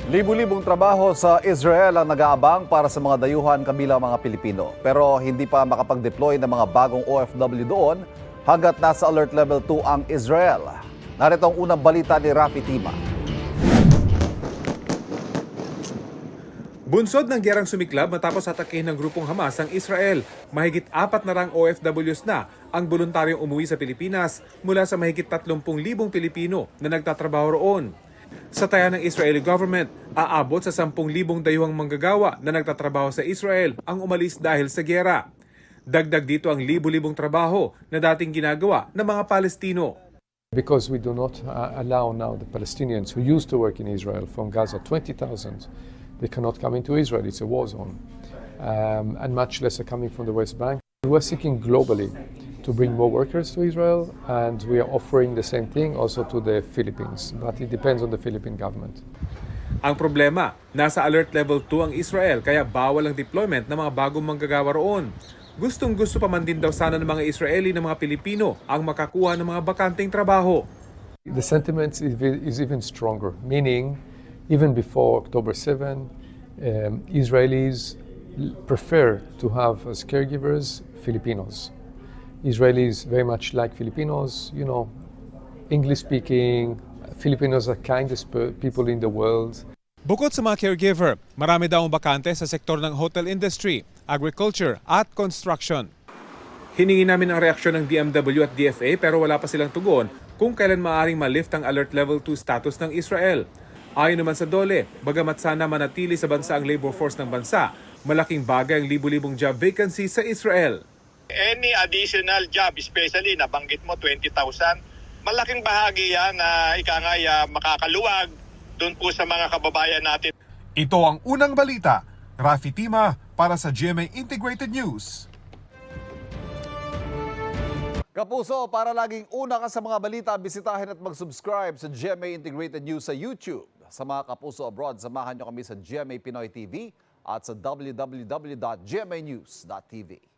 Libu-libong trabaho sa Israel ang nag-aabang para sa mga dayuhan kabilang mga Pilipino. Pero hindi pa makapag-deploy ng mga bagong OFW doon hanggat nasa alert level 2 ang Israel. Narito ang unang balita ni Rafi Tima. Bunsod ng gerang sumiklab matapos atakehin ng grupong Hamas ang Israel. Mahigit 4 na rang OFWs na ang voluntaryong umuwi sa Pilipinas mula sa mahigit 30,000 Pilipino na nagtatrabaho roon. Sa taya ng Israeli government, aabot sa 10,000 dayuhang manggagawa na nagtatrabaho sa Israel ang umalis dahil sa giyera. Dagdag dito ang libu-libong trabaho na dating ginagawa ng mga Palestino. Because we do not allow now the Palestinians who used to work in Israel from Gaza, 20,000, they cannot come into Israel, it's a war zone, and much less are coming from the West Bank. We are seeking globally to bring more workers to Israel, and we are offering the same thing also to the Philippines, but it depends on the Philippine government. Ang problema, nasa alert level 2 ang Israel kaya bawal ang deployment ng mga bagong manggagawa roon. Gustong-gusto pa man din daw sana ng mga Israeli ng mga Pilipino ang makakuha ng mga bakanteng trabaho. The sentiment is even stronger, meaning even before October 7, Israelis prefer to have as caregivers Filipinos. Israelis very much like Filipinos, you know, English speaking, Filipinos are kindest people in the world. Bukod sa mga caregiver, marami daw ang bakante sa sektor ng hotel industry, agriculture at construction. Hiningi namin ang reaksyon ng DMW at DFA pero wala pa silang tugon kung kailan maaaring ma-lift ang alert level 2 status ng Israel. Ayon naman sa DOLE, bagamat sana manatili sa bansa ang labor force ng bansa, malaking bagay ang libu-libong job vacancy sa Israel. Any additional job, especially nabanggit mo 20,000, malaking bahagi yan na makakaluwag doon po sa mga kababayan natin. Ito ang unang balita. Rafi Tima para sa GMA Integrated News. Kapuso, para laging una ka sa mga balita, bisitahin at mag-subscribe sa GMA Integrated News sa YouTube. Sa mga kapuso abroad, samahan nyo kami sa GMA Pinoy TV at sa www.gmanews.tv.